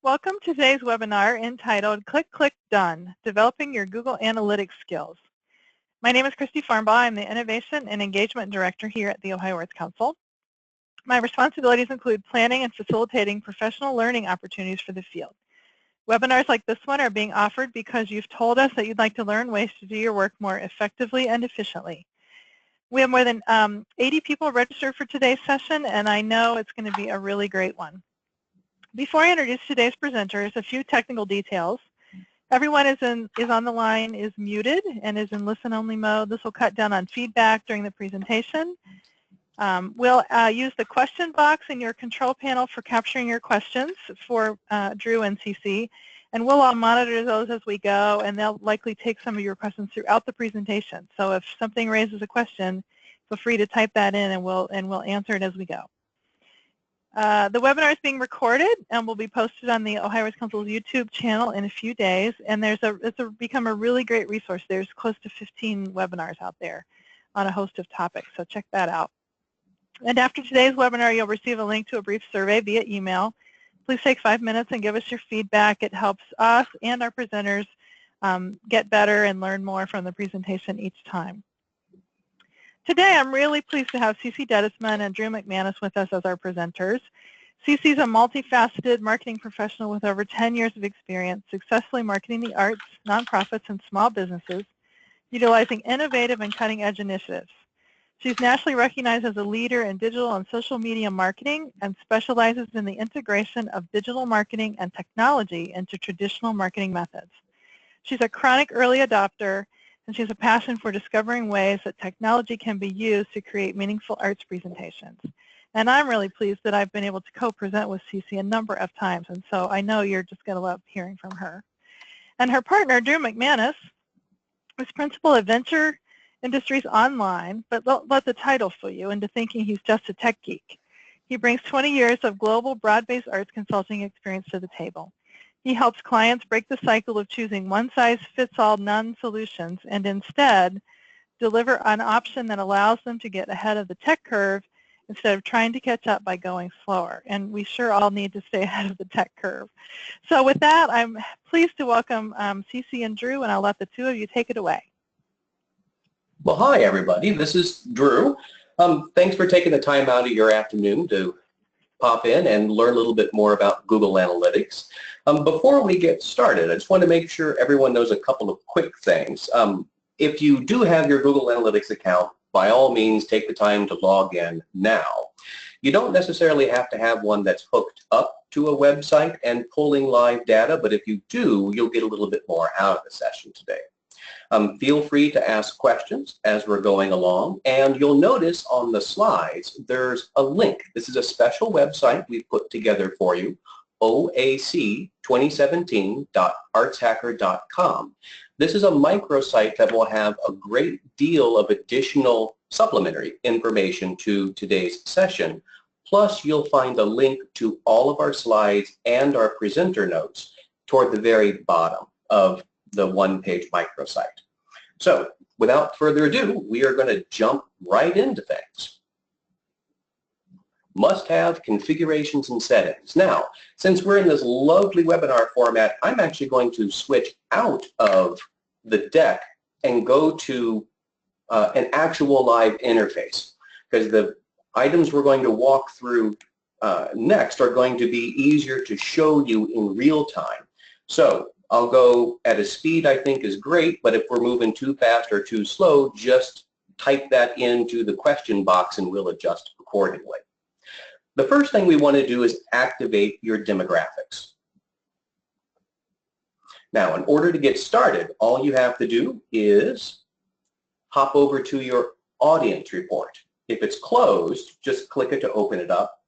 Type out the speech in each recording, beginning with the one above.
Welcome to today's webinar entitled Click, Click, Done, Developing Your Google Analytics Skills. My name is Christy Farnbaugh. I'm the Innovation and Engagement Director here at the Ohio Arts Council. My responsibilities include planning and facilitating professional learning opportunities for the field. Webinars like this one are being offered because you've told us that you'd like to learn ways to do your work more effectively and efficiently. We have more than 80 people registered for today's session, and I know it's going to be a really great one. Before I introduce today's presenters, a few technical details. Everyone is on the line is muted and is in listen-only mode. This will cut down on feedback during the presentation. We'll use the question box in your control panel for capturing your questions for Drew and Ceci, and we'll all monitor those as we go, and they'll likely take some of your questions throughout the presentation. So if something raises a question, feel free to type that in, and we'll answer it as we go. The webinar is being recorded and will be posted on the Ohio Arts Council's YouTube channel in a few days, and it's become a really great resource. There's close to 15 webinars out there on a host of topics, so check that out. And after today's webinar, you'll receive a link to a brief survey via email. Please take 5 minutes and give us your feedback. It helps us and our presenters get better and learn more from the presentation each time. Today, I'm really pleased to have Ceci Dadisman and Drew McManus with us as our presenters. Ceci is a multifaceted marketing professional with over 10 years of experience successfully marketing the arts, nonprofits, and small businesses, utilizing innovative and cutting-edge initiatives. She's nationally recognized as a leader in digital and social media marketing and specializes in the integration of digital marketing and technology into traditional marketing methods. She's a chronic early adopter, and she has a passion for discovering ways that technology can be used to create meaningful arts presentations. And I'm really pleased that I've been able to co-present with Ceci a number of times, and so I know you're just going to love hearing from her. And her partner, Drew McManus, is principal of Venture Industries Online, but let the title fool you into thinking he's just a tech geek. He brings 20 years of global broad-based arts consulting experience to the table. He helps clients break the cycle of choosing one-size-fits-all none solutions and instead deliver an option that allows them to get ahead of the tech curve instead of trying to catch up by going slower. And we sure all need to stay ahead of the tech curve. So with that, I'm pleased to welcome Ceci and Drew, and I'll let the two of you take it away. Well, hi, everybody. This is Drew. Thanks for taking the time out of your afternoon to pop in and learn a little bit more about Google Analytics. Before we get started, I just want to make sure everyone knows a couple of quick things. If you do have your Google Analytics account, by all means, take the time to log in now. You don't necessarily have to have one that's hooked up to a website and pulling live data, but if you do, you'll get a little bit more out of the session today. Feel free to ask questions as we're going along, and you'll notice on the slides there's a link. This is a special website we've put together for you, oac2017.artshacker.com. This is a microsite that will have a great deal of additional supplementary information to today's session. Plus, you'll find a link to all of our slides and our presenter notes toward the very bottom of the one-page microsite. So, without further ado, we are going to jump right into things. Must-have configurations and settings. Now, since we're in this lovely webinar format, I'm actually going to switch out of the deck and go to an actual live interface, because the items we're going to walk through next are going to be easier to show you in real time. So, I'll go at a speed I think is great, but if we're moving too fast or too slow, just type that into the question box and we'll adjust accordingly. The first thing we want to do is activate your demographics. Now, in order to get started, all you have to do is hop over to your audience report. If it's closed, just click it to open it up.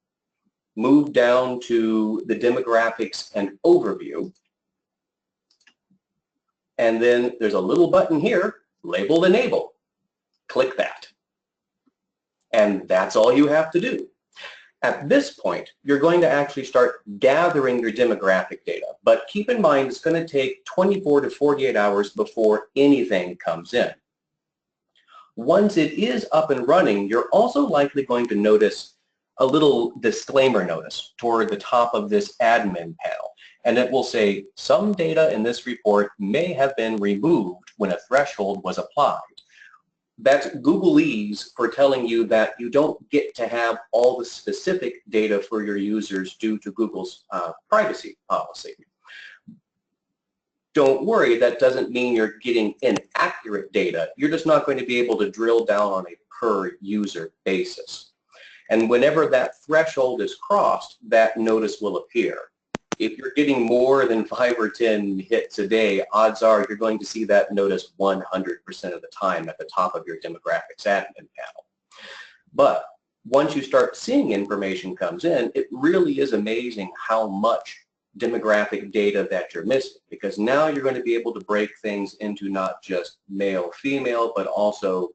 Move down to the demographics and overview. And then there's a little button here, labeled Enable. Click that. And that's all you have to do. At this point, you're going to actually start gathering your demographic data. But keep in mind, it's going to take 24 to 48 hours before anything comes in. Once it is up and running, you're also likely going to notice a little disclaimer notice toward the top of this admin panel. And it will say, some data in this report may have been removed when a threshold was applied. That's Googleese for telling you that you don't get to have all the specific data for your users due to Google's privacy policy. Don't worry, that doesn't mean you're getting inaccurate data. You're just not going to be able to drill down on a per user basis. And whenever that threshold is crossed, that notice will appear. If you're getting more than 5 or 10 hits a day, odds are you're going to see that notice 100% of the time at the top of your demographics admin panel. But once you start seeing information comes in, it really is amazing how much demographic data that you're missing, because now you're going to be able to break things into not just male, female, but also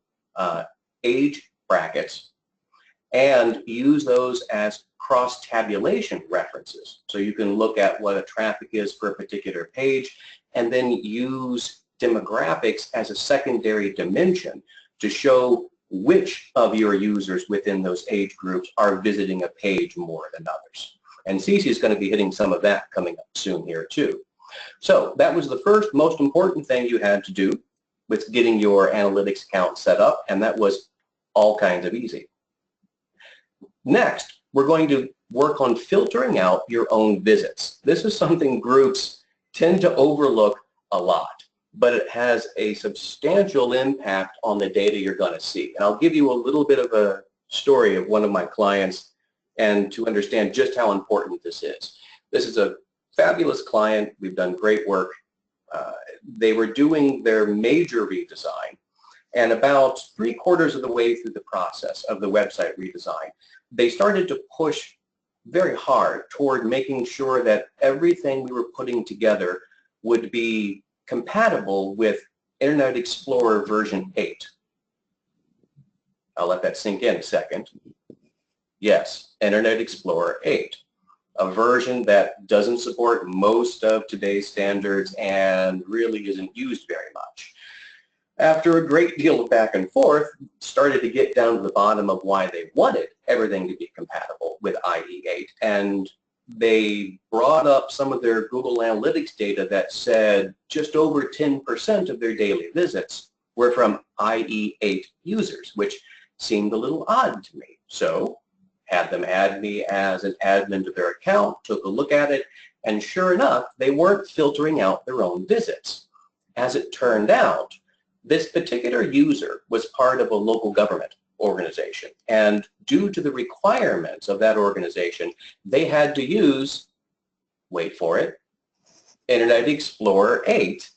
age brackets, and use those as cross-tabulation references. So you can look at what a traffic is for a particular page and then use demographics as a secondary dimension to show which of your users within those age groups are visiting a page more than others. And Ceci is going to be hitting some of that coming up soon here too. So that was the first most important thing you had to do with getting your analytics account set up, and that was all kinds of easy. Next, we're going to work on filtering out your own visits. This is something groups tend to overlook a lot, but it has a substantial impact on the data you're going to see. And I'll give you a little bit of a story of one of my clients and to understand just how important this is. This is a fabulous client. We've done great work. They were doing their major redesign, and about 3/4 of the way through the process of the website redesign, they started to push very hard toward making sure that everything we were putting together would be compatible with Internet Explorer version 8. I'll let that sink in a second. Yes, Internet Explorer 8, a version that doesn't support most of today's standards and really isn't used very much. After a great deal of back and forth, started to get down to the bottom of why they wanted everything to be compatible with IE8, and they brought up some of their Google Analytics data that said just over 10% of their daily visits were from IE8 users, which seemed a little odd to me. So had them add me as an admin to their account, took a look at it, and sure enough, they weren't filtering out their own visits. As it turned out, this particular user was part of a local government organization, and due to the requirements of that organization, they had to use, wait for it, Internet Explorer 8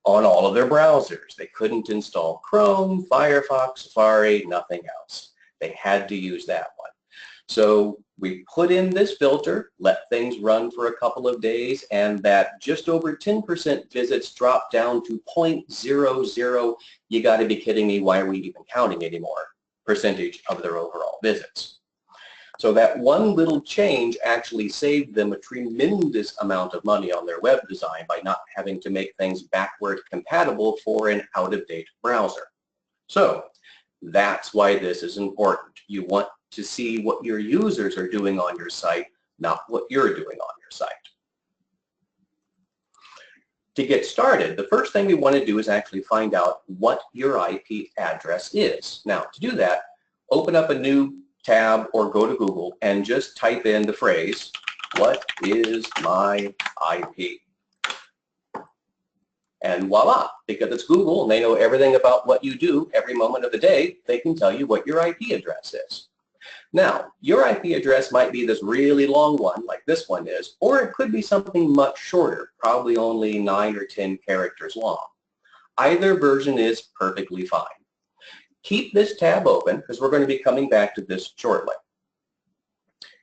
on all of their browsers. They couldn't install Chrome, Firefox, Safari, nothing else. They had to use that one. So we put in this filter, let things run for a couple of days, and that just over 10% visits dropped down to 0.00. You got to be kidding me, why are we even counting anymore? Percentage of their overall visits. So that one little change actually saved them a tremendous amount of money on their web design by not having to make things backward compatible for an out-of-date browser. So that's why this is important. You want to see what your users are doing on your site, not what you're doing on your site. To get started, the first thing we want to do is actually find out what your IP address is. Now, to do that, open up a new tab or go to Google and just type in the phrase, what is my IP? And voila, because it's Google and they know everything about what you do every moment of the day, they can tell you what your IP address is. Now, your IP address might be this really long one, like this one is, or it could be something much shorter, probably only 9 or 10 characters long. Either version is perfectly fine. Keep this tab open because we're going to be coming back to this shortly.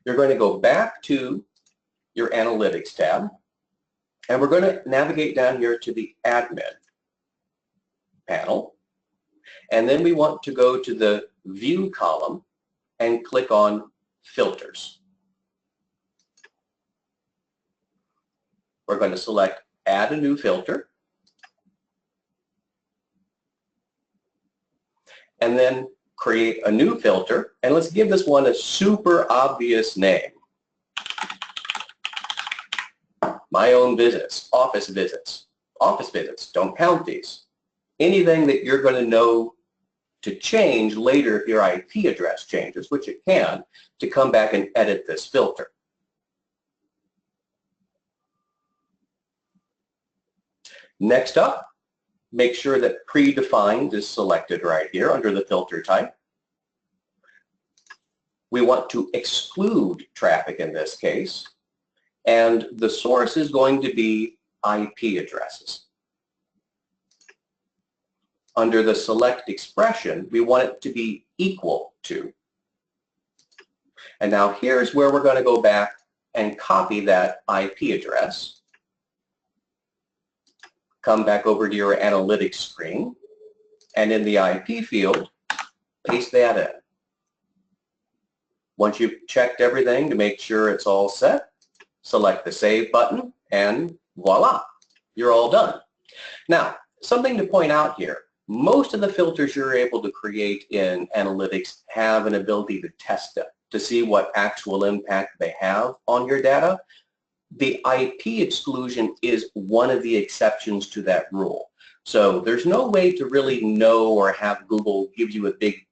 You're going to go back to your Analytics tab, and we're going to navigate down here to the Admin panel, and then we want to go to the View column and click on Filters. We're going to select Add a New Filter, and then create a new filter, and let's give this one a super obvious name. My own business, office visits. Office visits, don't count these. Anything that you're going to know to change later if your IP address changes, which it can, to come back and edit this filter. Next up, make sure that predefined is selected right here under the filter type. We want to exclude traffic in this case, and the source is going to be IP addresses. Under the select expression, we want it to be equal to. And now here's where we're going to go back and copy that IP address. Come back over to your analytics screen, and in the IP field, paste that in. Once you've checked everything to make sure it's all set, select the Save button, and voila, you're all done. Now, something to point out here, most of the filters you're able to create in analytics have an ability to test them, to see what actual impact they have on your data. The IP exclusion is one of the exceptions to that rule. So there's no way to really know or have Google give you a big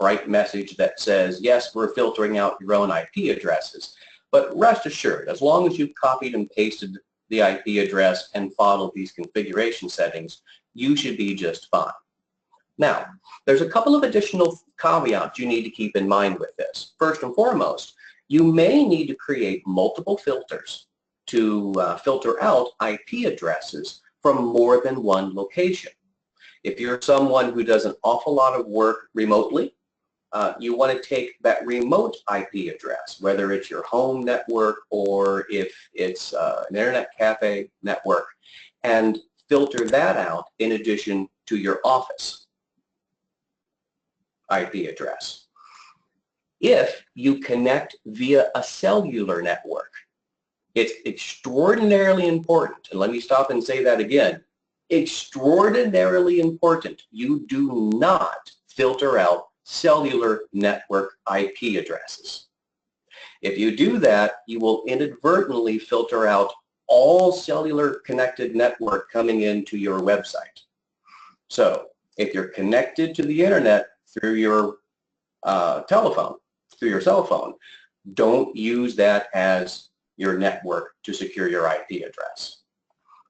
bright message that says, yes, we're filtering out your own IP addresses. But rest assured, as long as you've copied and pasted the IP address and followed these configuration settings, you should be just fine. Now, there's a couple of additional caveats you need to keep in mind with this. First and foremost, you may need to create multiple filters to filter out IP addresses from more than one location. If you're someone who does an awful lot of work remotely, you want to take that remote IP address, whether it's your home network or if it's an internet cafe network, and filter that out in addition to your office IP address. If you connect via a cellular network, it's extraordinarily important, and let me stop and say that again, extraordinarily important, you do not filter out cellular network IP addresses. If you do that, you will inadvertently filter out all cellular connected network coming into your website. So if you're connected to the internet through your telephone, through your cell phone, don't use that as your network to secure your IP address.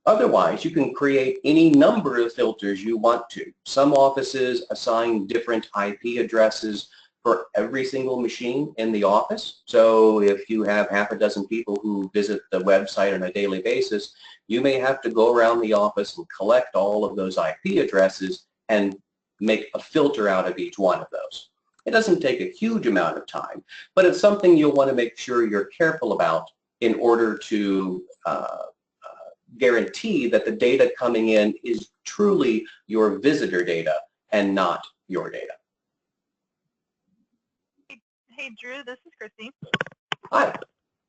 Otherwise, you can create any number of filters you want to. Some offices assign different IP addresses for every single machine in the office. So if you have half a dozen people who visit the website on a daily basis, you may have to go around the office and collect all of those IP addresses and make a filter out of each one of those. It doesn't take a huge amount of time, but it's something you'll want to make sure you're careful about in order to guarantee that the data coming in is truly your visitor data and not your data. Hey Drew, this is Christy. Hi.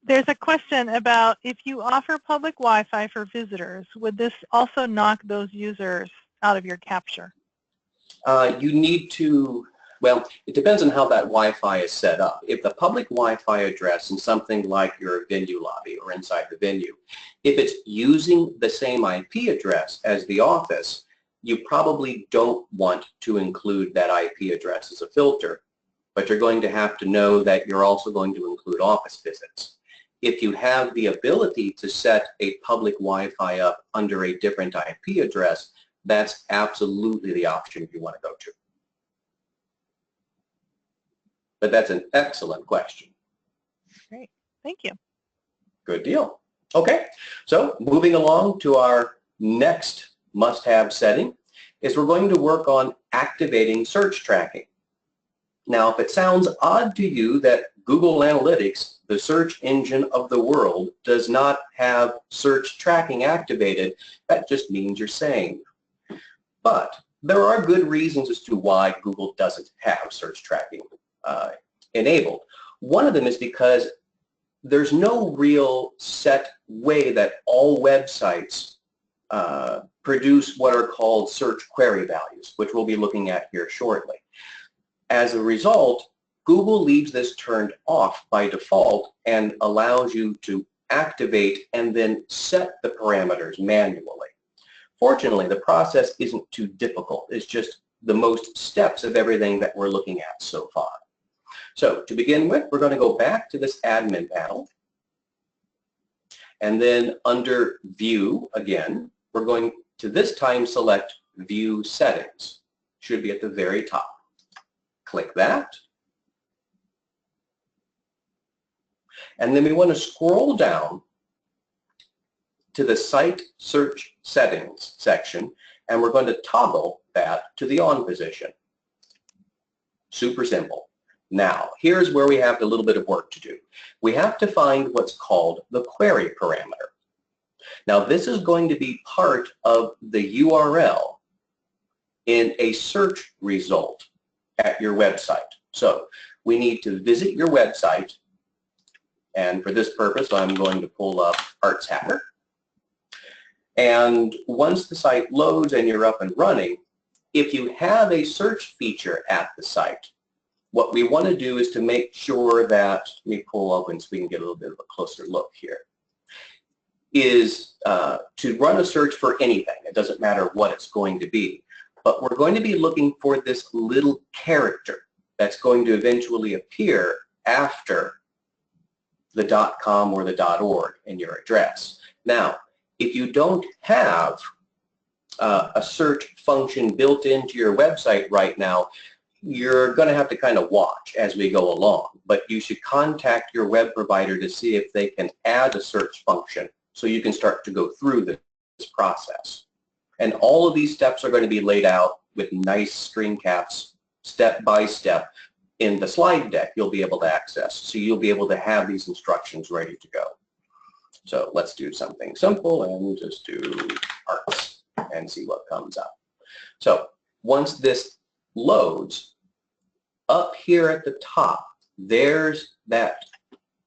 There's a question about if you offer public Wi-Fi for visitors, would this also knock those users out of your capture? You need to, well, it depends on how that Wi-Fi is set up. If the public Wi-Fi address in something like your venue lobby or inside the venue, if it's using the same IP address as the office, you probably don't want to include that IP address as a filter, but you're going to have to know that you're also going to include office visits. If you have the ability to set a public Wi-Fi up under a different IP address, that's absolutely the option you want to go to. But that's an excellent question. Great, thank you. Good deal. Okay, so moving along to our next must-have setting is we're going to work on activating search tracking. Now, if it sounds odd to you that Google Analytics, the search engine of the world, does not have search tracking activated, that just means you're sane. But there are good reasons as to why Google doesn't have search tracking enabled. One of them is because there's no real set way that all websites produce what are called search query values, which we'll be looking at here shortly. As a result, Google leaves this turned off by default and allows you to activate and then set the parameters manually. Fortunately, the process isn't too difficult. It's just the most steps of everything that we're looking at so far. So to begin with, we're going to go back to this admin panel. And then under View again, we're going to this time select View Settings. Should be at the very top. Click that. And then we want to scroll down to the Site Search Settings section, and we're going to toggle that to the on position. Super simple. Now, here's where we have a little bit of work to do. We have to find what's called the query parameter. Now, this is going to be part of the URL in a search result at your website. So we need to visit your website, and for this purpose, I'm going to pull up Arts Hacker. And once the site loads and you're up and running, if you have a search feature at the site, what we want to do is to make sure that, let me pull open so we can get a little bit of a closer look here, is to run a search for anything. It doesn't matter what it's going to be. But we're going to be looking for this little character that's going to eventually appear after the .com or the .org in your address. Now, if you don't have a search function built into your website right now, you're going to have to kind of watch as we go along. But you should contact your web provider to see if they can add a search function so you can start to go through this process. And all of these steps are going to be laid out with nice screen caps, step by step, in the slide deck you'll be able to access. So you'll be able to have these instructions ready to go. So let's do something simple and just do arts and see what comes up. So once this loads, up here at the top, there's that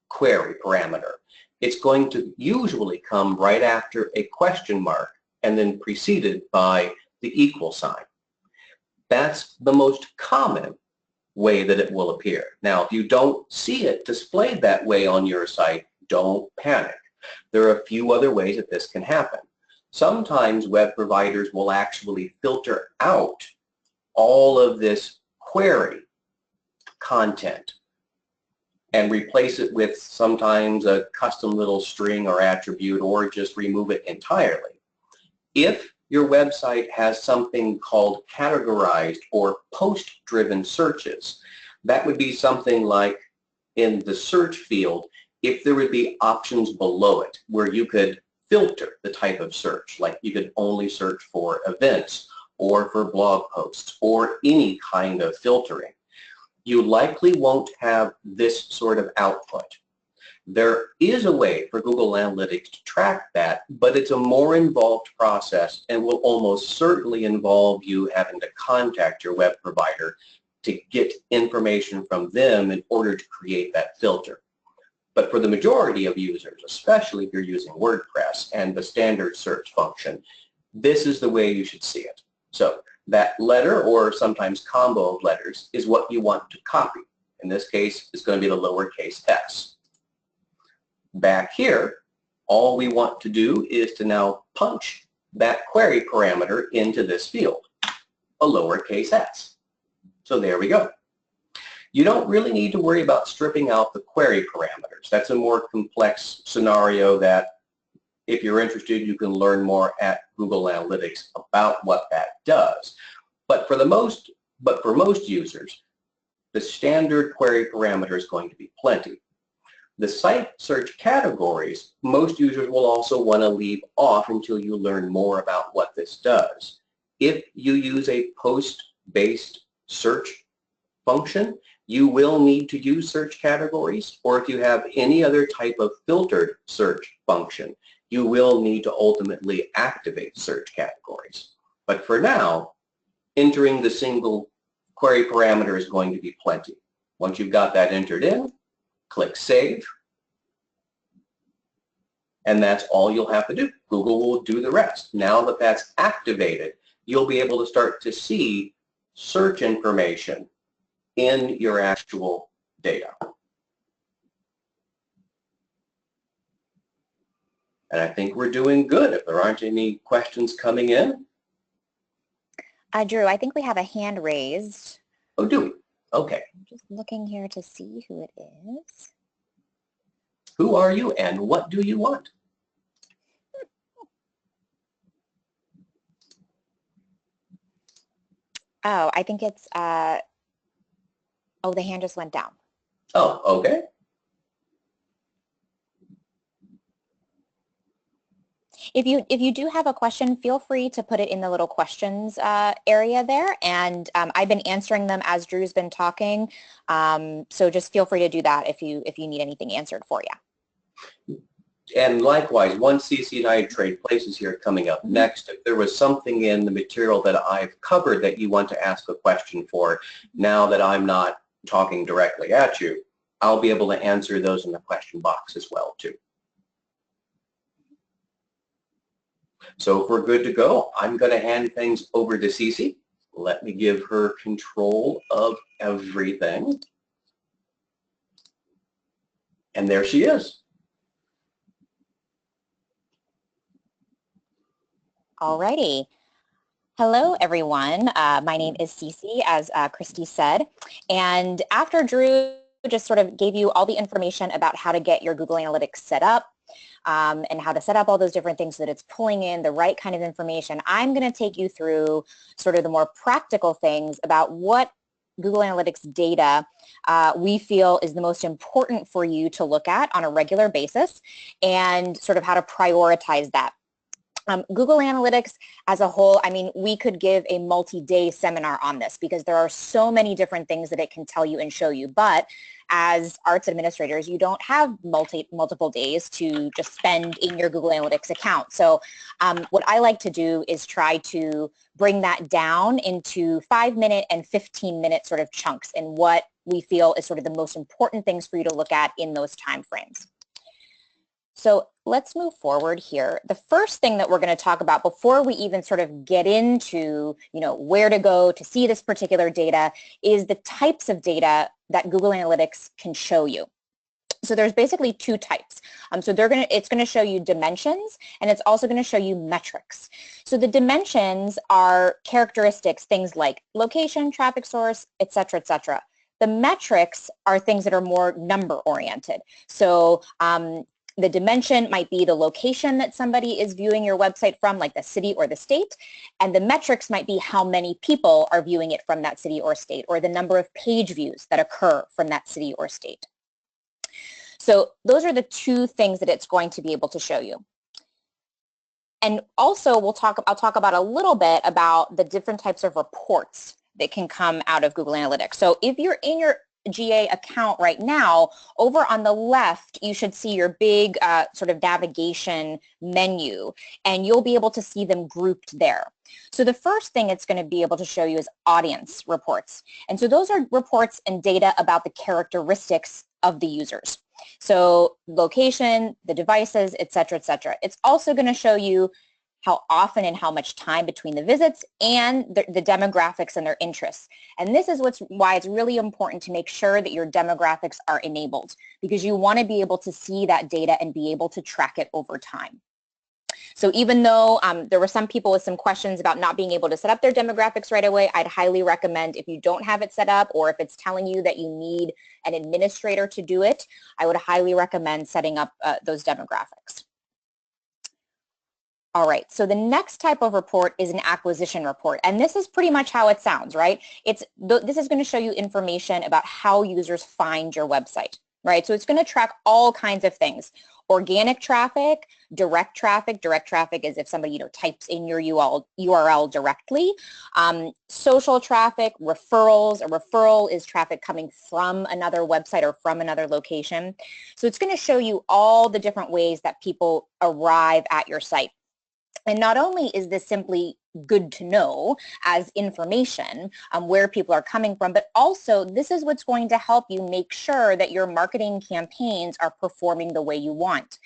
query parameter. It's going to usually come right after a question mark and then preceded by the equal sign. That's the most common way that it will appear. Now, if you don't see it displayed that way on your site, don't panic. There are a few other ways that this can happen. Sometimes web providers will actually filter out all of this query content and replace it with sometimes a custom little string or attribute, or just remove it entirely. If your website has something called categorized or post-driven searches, that would be something like in the search field, if there would be options below it where you could filter the type of search, like you could only search for events or for blog posts or any kind of filtering, you likely won't have this sort of output. There is a way for Google Analytics to track that, but it's a more involved process and will almost certainly involve you having to contact your web provider to get information from them in order to create that filter. But for the majority of users, especially if you're using WordPress and the standard search function, this is the way you should see it. So that letter, or sometimes combo of letters, is what you want to copy. In this case, it's going to be the lowercase s. Back here, all we want to do is to now punch that query parameter into this field, a lowercase s. So there we go. You don't really need to worry about stripping out the query parameters. That's a more complex scenario that, if you're interested, you can learn more at Google Analytics about what that does. But for most users, the standard query parameter is going to be plenty. The site search categories, most users will also want to leave off until you learn more about what this does. If you use a post-based search function, you will need to use search categories, or if you have any other type of filtered search function, you will need to ultimately activate search categories. But for now, entering the single query parameter is going to be plenty. Once you've got that entered in, click Save, and that's all you'll have to do. Google will do the rest. Now that that's activated, you'll be able to start to see search information in your actual data. And I think we're doing good if there aren't any questions coming in. Drew, I think we have a hand raised. Oh, do we? Okay. I'm just looking here to see who it is. Who are you and what do you want? Oh, I think it's, oh, the hand just went down. Oh, okay. If you do have a question, feel free to put it in the little questions area there, and I've been answering them as Drew's been talking. So just feel free to do that if you need anything answered for you. And likewise, once Ceci and I trade places here coming up next, if there was something in the material that I've covered that you want to ask a question for, now that I'm not talking directly at you, I'll be able to answer those in the question box as well too. So if we're good to go, I'm going to hand things over to Ceci. Let me give her control of everything. And there she is. Alrighty. Hello, everyone. My name is Ceci, as Christy said. And after Drew just sort of gave you all the information about how to get your Google Analytics set up, and how to set up all those different things so that it's pulling in the right kind of information, I'm going to take you through sort of the more practical things about what Google Analytics data we feel is the most important for you to look at on a regular basis, and sort of how to prioritize that. Google Analytics as a whole, I mean, we could give a multi-day seminar on this because there are so many different things that it can tell you and show you. But as arts administrators, you don't have multiple days to just spend in your Google Analytics account. So what I like to do is try to bring that down into 5-minute and 15-minute sort of chunks and what we feel is sort of the most important things for you to look at in those time frames. So let's move forward here. The first thing that we're going to talk about before we even sort of get into, where to go to see this particular data is the types of data that Google Analytics can show you. So there's basically two types. So it's going to show you dimensions, and it's also going to show you metrics. So the dimensions are characteristics, things like location, traffic source, et cetera, et cetera. The metrics are things that are more number oriented. So the dimension might be the location that somebody is viewing your website from, like the city or the state, and the metrics might be how many people are viewing it from that city or state, or the number of page views that occur from that city or state. So those are the two things that it's going to be able to show you. And also I'll talk about a little bit about the different types of reports that can come out of Google Analytics. So if you're in your GA account right now, over on the left, you should see your big sort of navigation menu, and you'll be able to see them grouped there. So the first thing it's going to be able to show you is audience reports. And so those are reports and data about the characteristics of the users. So location, the devices, et cetera, et cetera. It's also going to show you how often and how much time between the visits, and the demographics and their interests. And this is why it's really important to make sure that your demographics are enabled, because you want to be able to see that data and be able to track it over time. So even though there were some people with some questions about not being able to set up their demographics right away, I'd highly recommend, if you don't have it set up, or if it's telling you that you need an administrator to do it, I would highly recommend setting up those demographics. All right, so the next type of report is an acquisition report, and this is pretty much how it sounds, right? This is going to show you information about how users find your website, right? So it's going to track all kinds of things: organic traffic, direct traffic. Direct traffic is if somebody types in your URL directly. Social traffic, referrals. A referral is traffic coming from another website or from another location. So it's going to show you all the different ways that people arrive at your site. And not only is this simply good to know as information where people are coming from, but also this is what's going to help you make sure that your marketing campaigns are performing the way you want.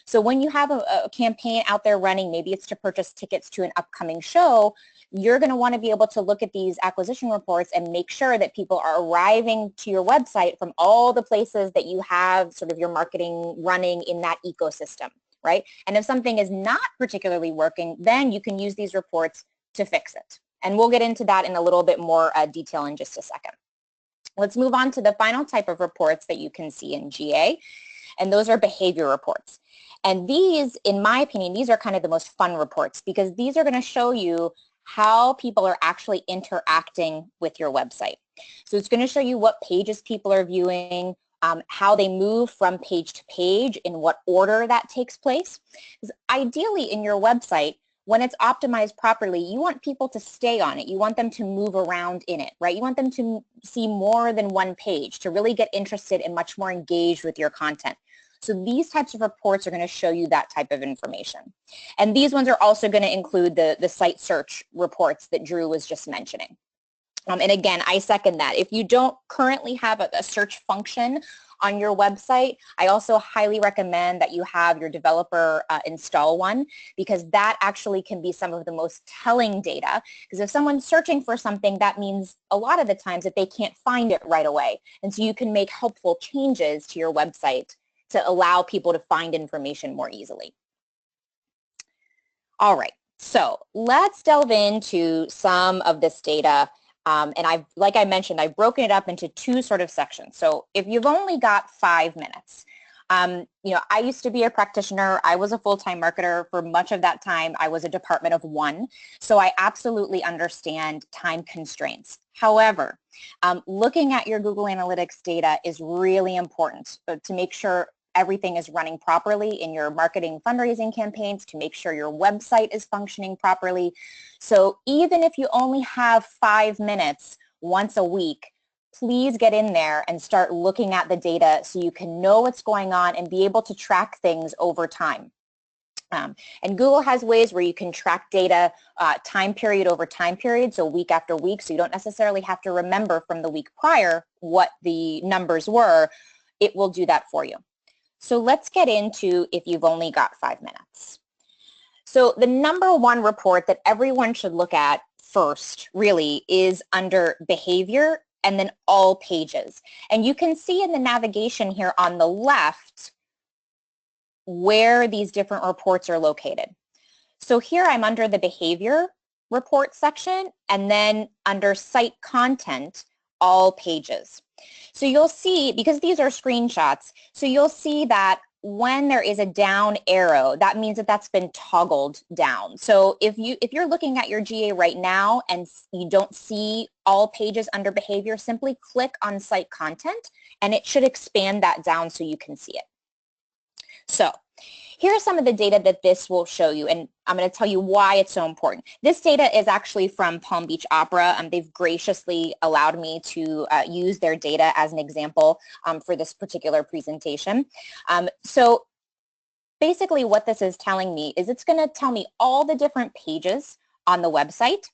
So when you have a campaign out there running, maybe it's to purchase tickets to an upcoming show, you're going to want to be able to look at these acquisition reports and make sure that people are arriving to your website from all the places that you have sort of your marketing running in that ecosystem, right? And if something is not particularly working, then you can use these reports to fix it. And we'll get into that in a little bit more detail in just a second. Let's move on to the final type of reports that you can see in GA, and those are behavior reports. And these, in my opinion, these are kind of the most fun reports because these are going to show you how people are actually interacting with your website. So it's going to show you what pages people are viewing, how they move from page to page, in what order that takes place. Because ideally in your website, when it's optimized properly, you want people to stay on it. You want them to move around in it, right? You want them to see more than one page, to really get interested and much more engaged with your content. So these types of reports are going to show you that type of information. And these ones are also going to include the site search reports that Drew was just mentioning. And again, I second that. If you don't currently have a search function on your website, I also highly recommend that you have your developer install one, because that actually can be some of the most telling data. Because if someone's searching for something, that means a lot of the times that they can't find it right away. And so you can make helpful changes to your website to allow people to find information more easily. All right, so let's delve into some of this data. And like I mentioned, I've broken it up into two sort of sections. So if you've only got 5 minutes, you know, I used to be a practitioner. I was a full-time marketer. For much of that time, I was a department of one. So I absolutely understand time constraints. However, looking at your Google Analytics data is really important to make sure everything is running properly in your marketing fundraising campaigns, to make sure your website is functioning properly. So even if you only have 5 minutes once a week, please get in there and start looking at the data so you can know what's going on and be able to track things over time. And Google has ways where you can track data time period over time period, so week after week, so you don't necessarily have to remember from the week prior what the numbers were. It will do that for you. So let's get into if you've only got 5 minutes. So the number one report that everyone should look at first really is under behavior and then all pages. And you can see in the navigation here on the left where these different reports are located. So here I'm under the behavior report section, and then under site content, all pages. So you'll see, because these are screenshots, so you'll see that when there is a down arrow, that means that that's been toggled down. So if you're looking at your GA right now and you don't see all pages under behavior, simply click on site content and it should expand that down so you can see it. So here are some of the data that this will show you, and I'm going to tell you why it's so important. This data is actually from Palm Beach Opera. They've graciously allowed me to use their data as an example for this particular presentation. So basically what this is telling me is it's going to tell me all the different pages on the website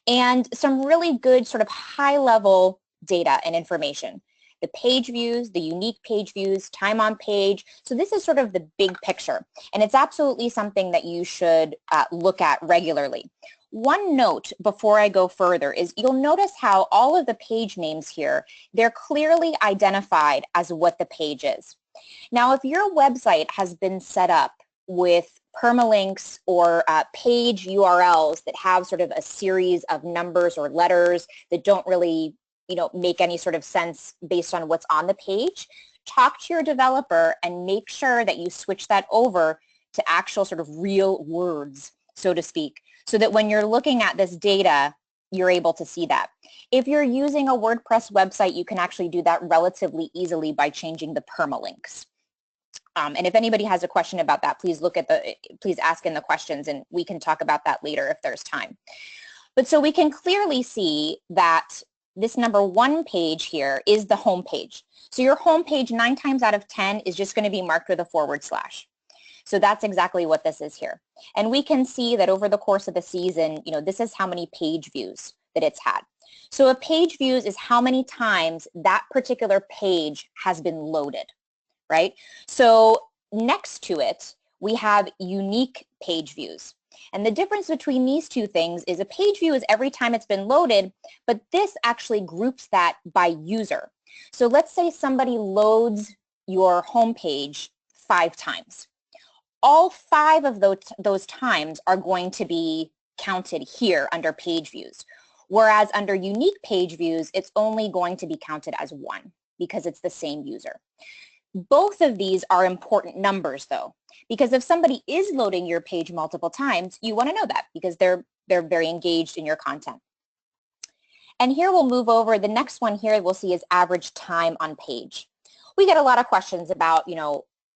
and some really good sort of high-level data and information. The page views, the unique page views, time on page. So this is sort of the big picture, and it's absolutely something that you should look at regularly. One note before I go further is you'll notice how all of the page names here, they're clearly identified as what the page is. Now, if your website has been set up with permalinks or page URLs that have sort of a series of numbers or letters that don't really make any sort of sense based on what's on the page, talk to your developer and make sure that you switch that over to actual sort of real words, so to speak, so that when you're looking at this data, you're able to see that. If you're using a WordPress website, you can actually do that relatively easily by changing the permalinks. And if anybody has a question about that, please ask in the questions and we can talk about that later if there's time. But so we can clearly see that this number one page here is the home page. So your home page 9 times out of 10 is just going to be marked with a /. So that's exactly what this is here. And we can see that over the course of the season, this is how many page views that it's had. So a page views is how many times that particular page has been loaded, right? So next to it, we have unique page views. And the difference between these two things is a page view is every time it's been loaded, but this actually groups that by user. So let's say somebody loads your home page 5 times. All 5 of those times are going to be counted here under page views. Whereas under unique page views, it's only going to be counted as 1 because it's the same user. Both of these are important numbers though, because if somebody is loading your page multiple times, you want to know that because they're very engaged in your content. And here we'll move over. The next one here we'll see is average time on page. We get a lot of questions about,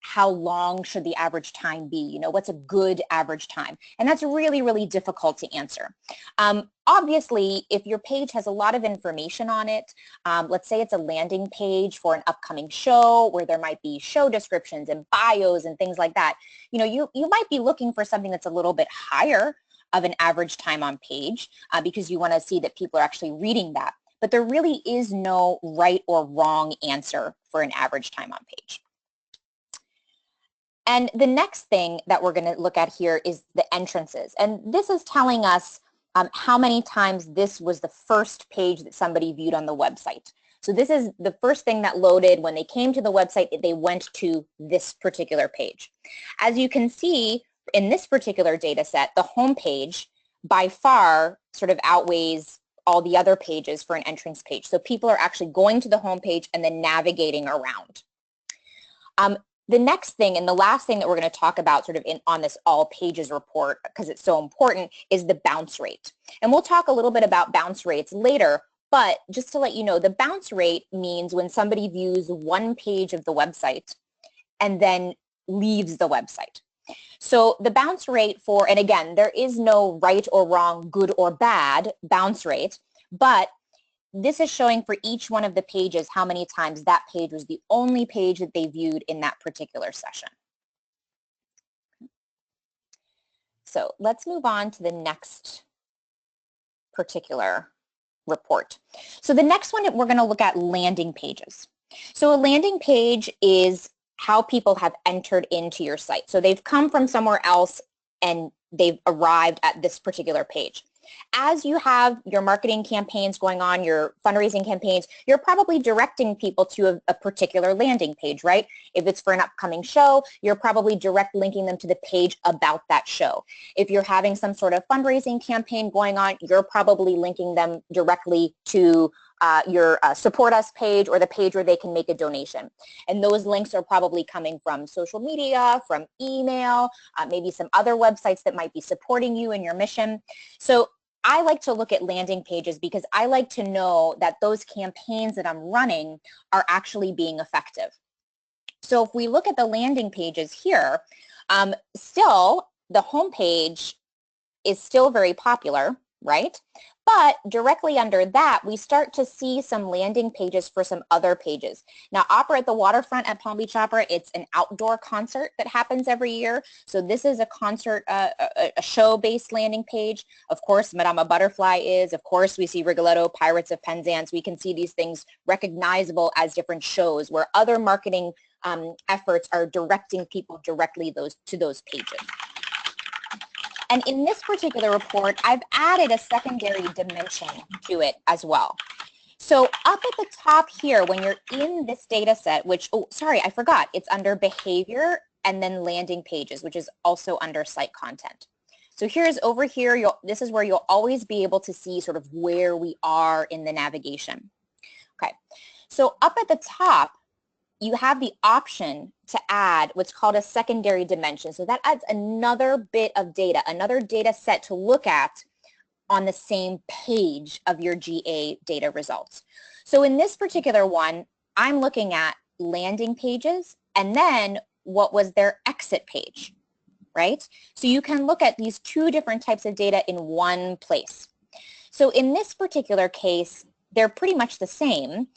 how long should the average time be? What's a good average time? And that's really, really difficult to answer. Obviously, if your page has a lot of information on it, let's say it's a landing page for an upcoming show where there might be show descriptions and bios and things like that, you might be looking for something that's a little bit higher of an average time on page because you want to see that people are actually reading that. But there really is no right or wrong answer for an average time on page. And the next thing that we're going to look at here is the entrances. And this is telling us how many times this was the first page that somebody viewed on the website. So this is the first thing that loaded when they came to the website, they went to this particular page. As you can see in this particular data set, the home page by far sort of outweighs all the other pages for an entrance page. So people are actually going to the home page and then navigating around. The next thing and the last thing that we're going to talk about sort of on this all pages report, because it's so important, is the bounce rate. And we'll talk a little bit about bounce rates later, but just to let you know, the bounce rate means when somebody views one page of the website and then leaves the website. So the bounce rate for, and again, there is no right or wrong, good or bad bounce rate, but this is showing for each one of the pages how many times that page was the only page that they viewed in that particular session. So let's move on to the next particular report. So the next one, we're going to look at landing pages. So a landing page is how people have entered into your site. So they've come from somewhere else and they've arrived at this particular page. As you have your marketing campaigns going on, your fundraising campaigns, you're probably directing people to a particular landing page, right? If it's for an upcoming show, you're probably direct linking them to the page about that show. If you're having some sort of fundraising campaign going on, you're probably linking them directly to your support us page or the page where they can make a donation. And those links are probably coming from social media, from email, maybe some other websites that might be supporting you in your mission. So I like to look at landing pages because I like to know that those campaigns that I'm running are actually being effective. So if we look at the landing pages here, still the home page is still very popular, right? But directly under that, we start to see some landing pages for some other pages. Now, Opera at the Waterfront at Palm Beach Opera, it's an outdoor concert that happens every year. So this is a concert, a show-based landing page. Of course, Madama Butterfly is. Of course, we see Rigoletto, Pirates of Penzance. We can see these things recognizable as different shows where other marketing efforts are directing people directly to those pages. And in this particular report, I've added a secondary dimension to it as well. So up at the top here, when you're in this data set, which, oh, sorry, I forgot, it's under behavior and then landing pages, which is also under site content. So here's over here, this is where you'll always be able to see sort of where we are in the navigation. Okay, so up at the top, you have the option to add what's called a secondary dimension. So that adds another bit of data, another data set to look at on the same page of your GA data results. So in this particular one, I'm looking at landing pages and then what was their exit page, right? So you can look at these two different types of data in one place. So in this particular case, they're pretty much the same,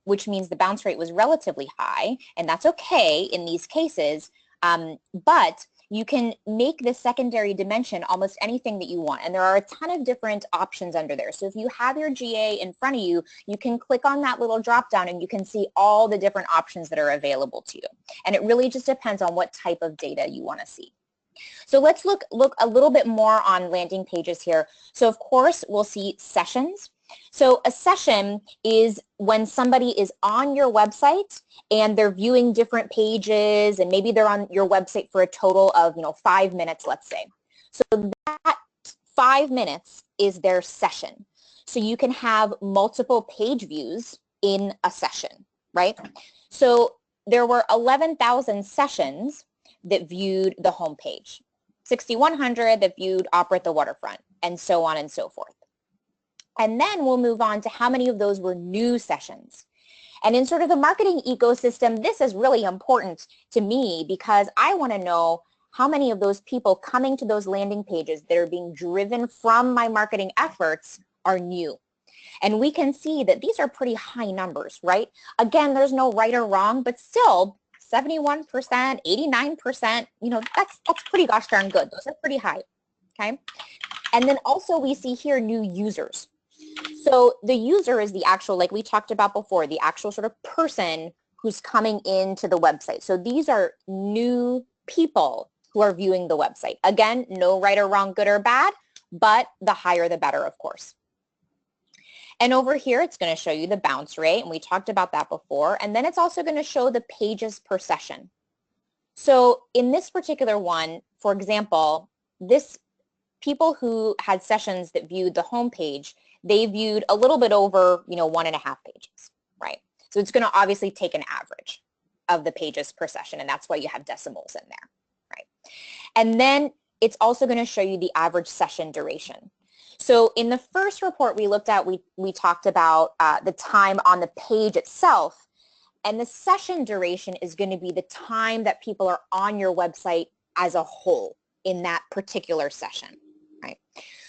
which means the bounce rate was relatively high, and that's okay in these cases, but you can make the secondary dimension almost anything that you want. And there are a ton of different options under there. So if you have your GA in front of you, you can click on that little drop down and you can see all the different options that are available to you. And it really just depends on what type of data you want to see. So let's look a little bit more on landing pages here. So of course, we'll see sessions. So a session is when somebody is on your website and they're viewing different pages, and maybe they're on your website for a total of 5 minutes, let's say. So that 5 minutes is their session. So you can have multiple page views in a session, right? So there were 11,000 sessions that viewed the home page, 6,100 that viewed Opera at the Waterfront, and so on and so forth. And then we'll move on to how many of those were new sessions. And in sort of the marketing ecosystem, this is really important to me because I want to know how many of those people coming to those landing pages that are being driven from my marketing efforts are new. And we can see that these are pretty high numbers, right? Again, there's no right or wrong, but still 71%, 89%, that's pretty gosh darn good. Those are pretty high, okay? And then also we see here new users. So the user is the actual, like we talked about before, the actual sort of person who's coming into the website. So these are new people who are viewing the website. Again, no right or wrong, good or bad, but the higher the better, of course. And over here, it's going to show you the bounce rate, and we talked about that before. And then it's also going to show the pages per session. So in this particular one, for example, this people who had sessions that viewed the home page, they viewed a little bit over, 1.5 pages, right? So it's going to obviously take an average of the pages per session, and that's why you have decimals in there, right? And then it's also going to show you the average session duration. So in the first report we looked at, we talked about the time on the page itself, and the session duration is going to be the time that people are on your website as a whole in that particular session, right?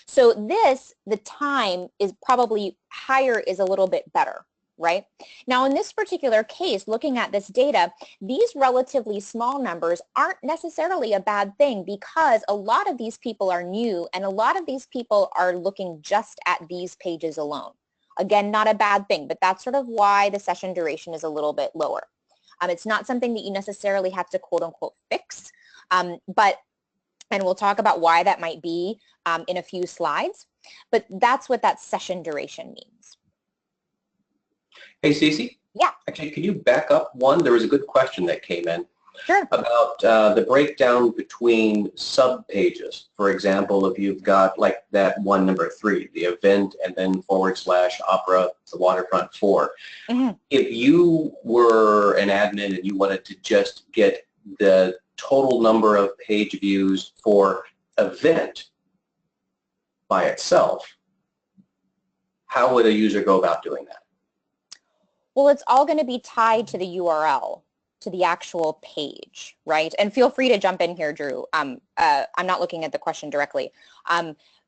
So the time is probably higher is a little bit better, right? Now in this particular case, looking at this data, these relatively small numbers aren't necessarily a bad thing because a lot of these people are new and a lot of these people are looking just at these pages alone. Again, not a bad thing, but that's sort of why the session duration is a little bit lower. It's not something that you necessarily have to quote unquote fix, and we'll talk about why that might be in a few slides, but that's what that session duration means. Hey, Ceci? Yeah. Actually, can you back up one? There was a good question that came in. Sure. About the breakdown between sub-pages. For example, if you've got like that one number 3, the event, and then / Opera, the Waterfront 4. Mm-hmm. If you were an admin and you wanted to just get the total number of page views for event by itself, how would a user go about doing that? Well, it's all going to be tied to the URL, to the actual page, right? And feel free to jump in here, Drew. I'm not looking at the question directly,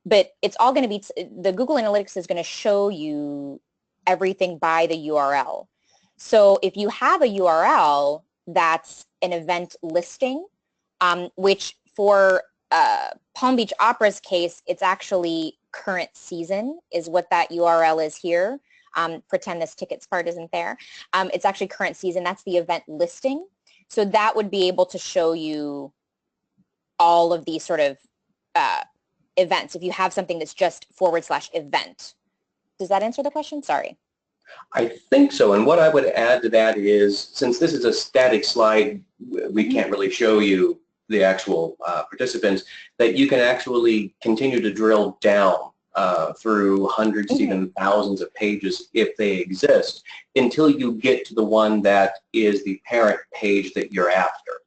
but it's all going to be, the Google Analytics is going to show you everything by the URL. So if you have a URL that's an event listing, which for Palm Beach Opera's case, it's actually current season is what that URL is here. Pretend this tickets part isn't there. It's actually current season. That's the event listing. So that would be able to show you all of these sort of events if you have something that's just / event. Does that answer the question? Sorry. I think so. And what I would add to that is, since this is a static slide, we can't really show you the actual participants, that you can actually continue to drill down through hundreds, even thousands of pages if they exist, until you get to the one that is the parent page that you're after.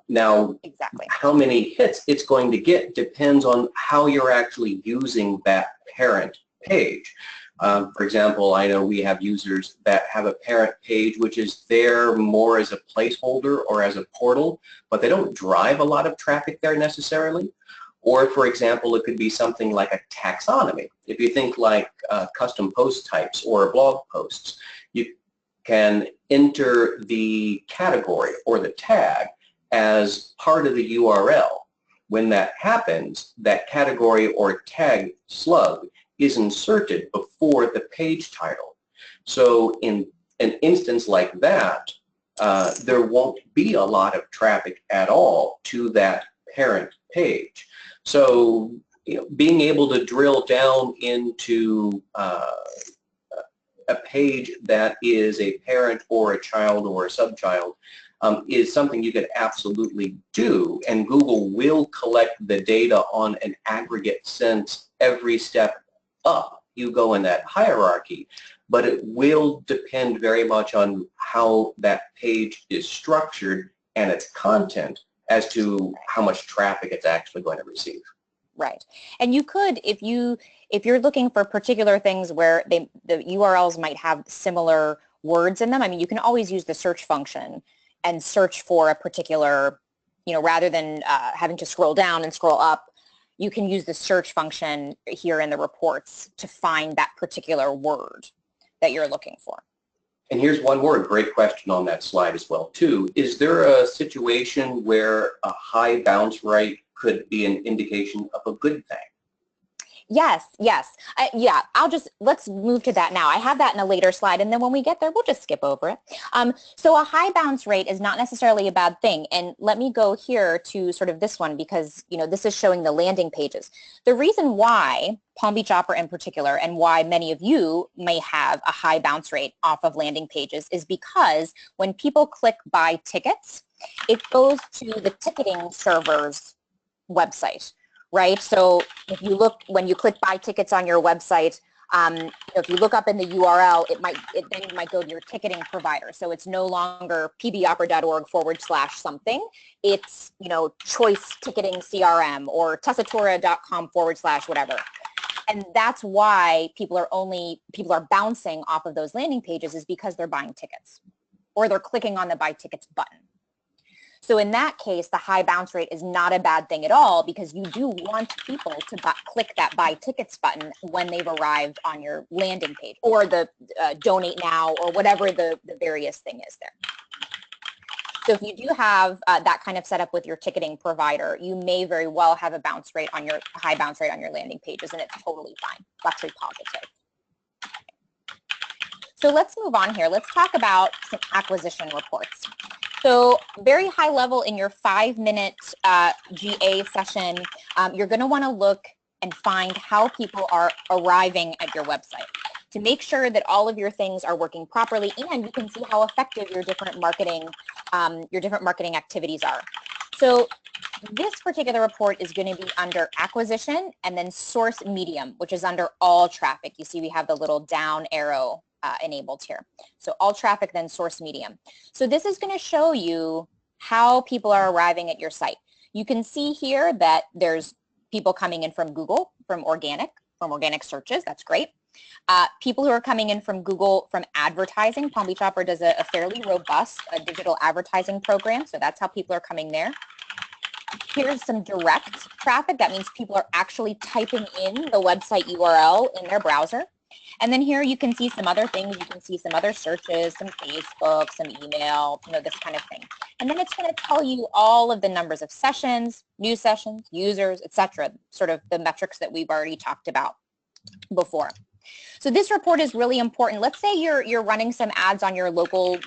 Now, exactly how many hits it's going to get depends on how you're actually using that parent page. For example, I know we have users that have a parent page which is there more as a placeholder or as a portal, but they don't drive a lot of traffic there necessarily. Or, for example, it could be something like a taxonomy. If you think like custom post types or blog posts, you can enter the category or the tag, as part of the URL. When that happens, that category or tag slug is inserted before the page title. So in an instance like that, there won't be a lot of traffic at all to that parent page. So being able to drill down into a page that is a parent or a child or a subchild is something you could absolutely do, and Google will collect the data on an aggregate sense every step up you go in that hierarchy, but it will depend very much on how that page is structured and its content as to how much traffic it's actually going to receive. Right. And you could, if you're looking for particular things where the URLs might have similar words in them, I mean, you can always use the search function and search for a particular, rather than having to scroll down and scroll up, you can use the search function here in the reports to find that particular word that you're looking for. And here's one more great question on that slide as well, too. Is there a situation where a high bounce rate could be an indication of a good thing? Yes. Yeah, let's move to that now. I have that in a later slide, and then when we get there, we'll just skip over it. So a high bounce rate is not necessarily a bad thing, and let me go here to sort of this one because, this is showing the landing pages. The reason why Palm Beach Opera in particular, and why many of you may have a high bounce rate off of landing pages, is because when people click buy tickets, it goes to the ticketing server's website. Right? So if you look, when you click buy tickets on your website, if you look up in the URL, then you might go to your ticketing provider. So it's no longer pbopera.org/something. It's, choice ticketing CRM or tessatura.com/whatever. And that's why people are bouncing off of those landing pages, is because they're buying tickets or they're clicking on the buy tickets button. So in that case, the high bounce rate is not a bad thing at all, because you do want people to click that buy tickets button when they've arrived on your landing page, or the donate now, or whatever the various thing is there. So if you do have that kind of setup with your ticketing provider, you may very well have a high bounce rate on your landing pages, and it's totally fine. It's actually positive. So let's move on here. Let's talk about some acquisition reports. So very high level in your 5-minute GA session, you're going to want to look and find how people are arriving at your website to make sure that all of your things are working properly, and you can see how effective your different marketing activities are. So this particular report is going to be under acquisition and then source medium, which is under all traffic. You see we have the little down arrow enabled here. So all traffic, then source medium. So this is going to show you how people are arriving at your site. You can see here that there's people coming in from Google, from organic searches. That's great. People who are coming in from Google from advertising. Palm Beach Opera does a fairly robust digital advertising program, so that's how people are coming there. Here's some direct traffic. That means people are actually typing in the website URL in their browser. And then here you can see some other things. You can see some other searches, some Facebook, some email, this kind of thing. And then it's going to tell you all of the numbers of sessions, new sessions, users, etc., sort of the metrics that we've already talked about before. So this report is really important. Let's say you're running some ads on your local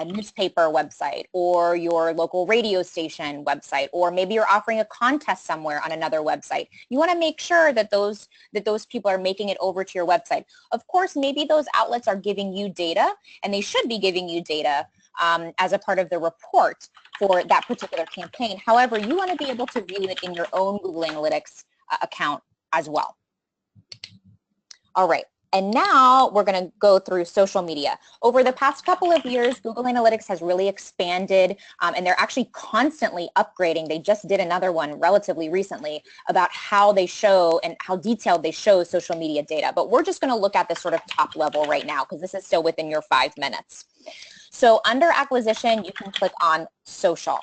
newspaper website, or your local radio station website, or maybe you're offering a contest somewhere on another website. You want to make sure that those people are making it over to your website. Of course, maybe those outlets are giving you data, and they should be giving you data as a part of the report for that particular campaign. However, you want to be able to view it in your own Google Analytics account as well. All right, and now we're going to go through social media. Over the past couple of years, Google Analytics has really expanded, and they're actually constantly upgrading. They just did another one relatively recently about how they show and how detailed they show social media data. But we're just going to look at this sort of top level right now, because this is still within your 5 minutes. So under acquisition, you can click on social.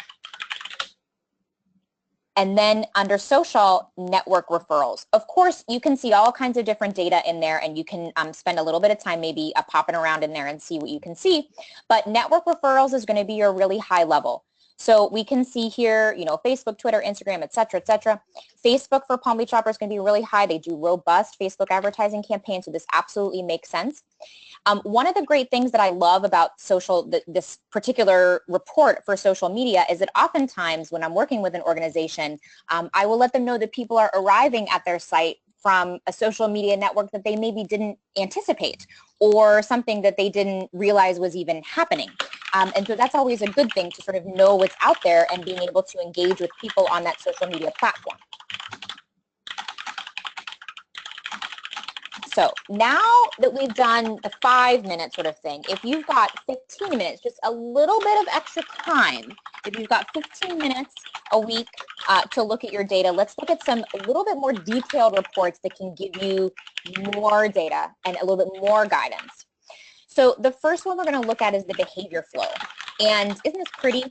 And then under social, network referrals. Of course, you can see all kinds of different data in there, and you can spend a little bit of time maybe popping around in there and see what you can see. But network referrals is going to be your really high level. So we can see here, you know, Facebook, Twitter, Instagram, et cetera, et cetera. Facebook for Palm Beach Opera is going to be really high. They do robust Facebook advertising campaigns, so this absolutely makes sense. One of the great things that I love about this particular report for social media is that oftentimes when I'm working with an organization, I will let them know that people are arriving at their site from a social media network that they maybe didn't anticipate or something that they didn't realize was even happening. And so that's always a good thing to sort of know what's out there and being able to engage with people on that social media platform. So now that we've done the 5-minute sort of thing, if you've got 15 minutes, just a little bit of extra time, if you've got 15 minutes a week to look at your data, let's look at some a little bit more detailed reports that can give you more data and a little bit more guidance. So the first one we're going to look at is the behavior flow. And isn't this pretty?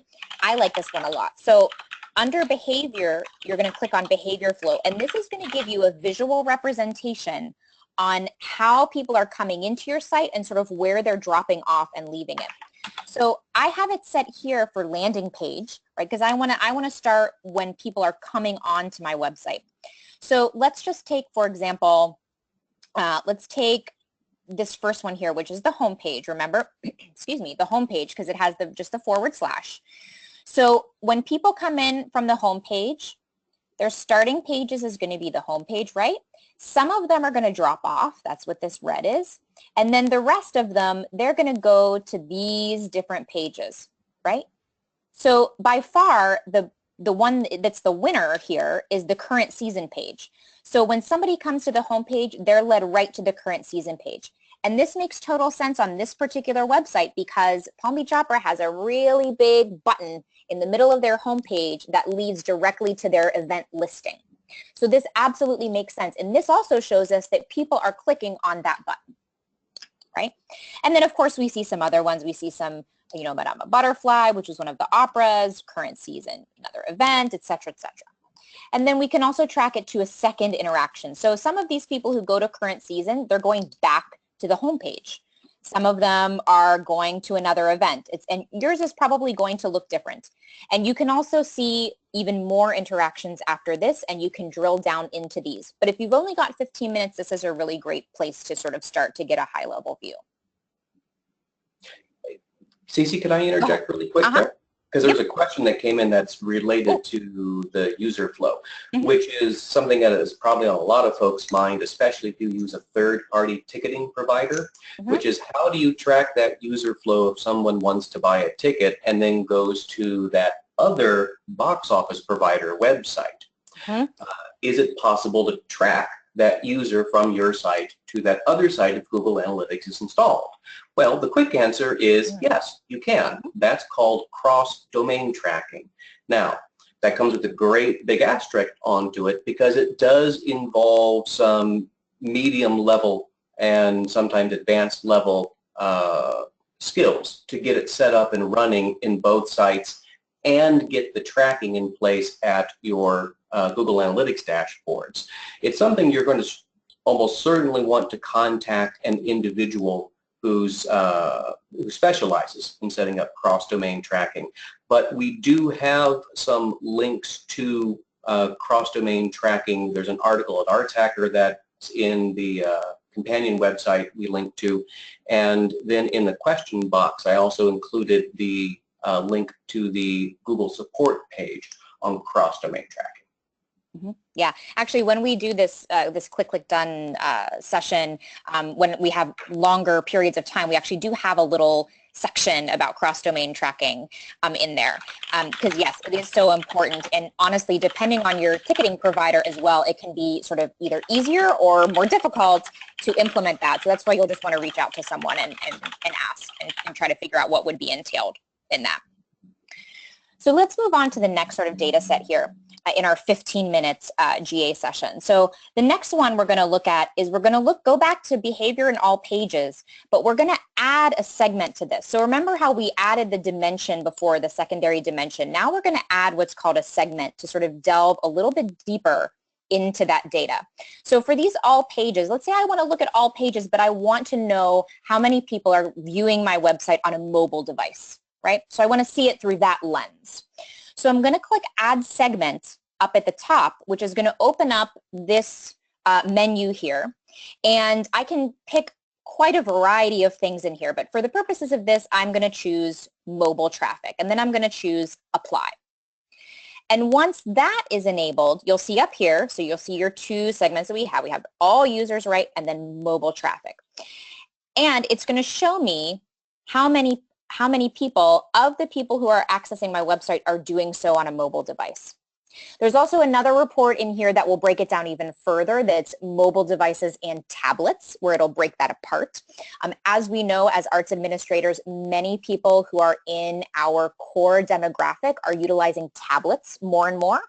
I like this one a lot. So under behavior, you're going to click on behavior flow. And this is going to give you a visual representation on how people are coming into your site and sort of where they're dropping off and leaving it. So I have it set here for landing page, right? Because I want to start when people are coming onto my website. So let's just take, for example, let's take this first one here, which is the home page. Remember, excuse me, the home page, because it has just the /. So when people come in from the home page, their starting pages is going to be the home page, right? Some of them are going to drop off. That's what this red is. And then the rest of them, they're going to go to these different pages, right? So by far, the one that's the winner here is the current season page. So when somebody comes to the home page, they're led right to the current season page. And this makes total sense on this particular website because Palm Beach Opera has a really big button in the middle of their homepage that leads directly to their event listing. So this absolutely makes sense. And this also shows us that people are clicking on that button, right? And then, of course, we see some other ones. We see some, you know, Madame Butterfly, which is one of the operas, current season, another event, et cetera, et cetera. And then we can also track it to a second interaction. So some of these people who go to current season, they're going back to the homepage. Some of them are going to another event. And yours is probably going to look different. And you can also see even more interactions after this, and you can drill down into these. But if you've only got 15 minutes, this is a really great place to sort of start to get a high-level view. Ceci, can I interject really quick there? Because there's a question that came in that's related to the user flow, which is something that is probably on a lot of folks' mind, especially if you use a third-party ticketing provider, which is how do you track that user flow if someone wants to buy a ticket and then goes to that other box office provider website? Is it possible to track that user from your site to that other site if Google Analytics is installed? Well, the quick answer is yes, you can. That's called cross-domain tracking. Now, that comes with a great big asterisk onto it because it does involve some medium level and sometimes advanced level skills to get it set up and running in both sites and get the tracking in place at your Google Analytics dashboards. It's something you're going to almost certainly want to contact an individual who specializes in setting up cross-domain tracking. But we do have some links to cross-domain tracking. There's an article at Arts Hacker that's in the companion website we linked to. And then in the question box, I also included the link to the Google support page on cross-domain tracking. Yeah, actually, when we do this this click done session, when we have longer periods of time, we actually do have a little section about cross-domain tracking in there, because yes, it is so important. And honestly, depending on your ticketing provider as well, it can be sort of either easier or more difficult to implement that. So that's why you'll just want to reach out to someone and ask and try to figure out what would be entailed in that. So let's move on to the next sort of data set here in our 15 minutes GA session. So the next one we're going to look at is we're going to go back to behavior in all pages, but we're going to add a segment to this. So remember how we added the dimension before, the secondary dimension. Now we're going to add what's called a segment to sort of delve a little bit deeper into that data. So for these all pages, let's say I want to look at all pages, but I want to know how many people are viewing my website on a mobile device. right? So I want to see it through that lens. So I'm going to click Add Segment up at the top, which is going to open up this menu here. And I can pick quite a variety of things in here, but for the purposes of this, I'm going to choose mobile traffic, and then I'm going to choose Apply. And once that is enabled, you'll see up here, so you'll see your two segments that we have. We have all users, right, and then mobile traffic. And it's going to show me how many people, of the people who are accessing my website, are doing so on a mobile device. There's also another report in here that will break it down even further, that's mobile devices and tablets, where it'll break that apart. As we know, as arts administrators, many people who are in our core demographic are utilizing tablets more and more.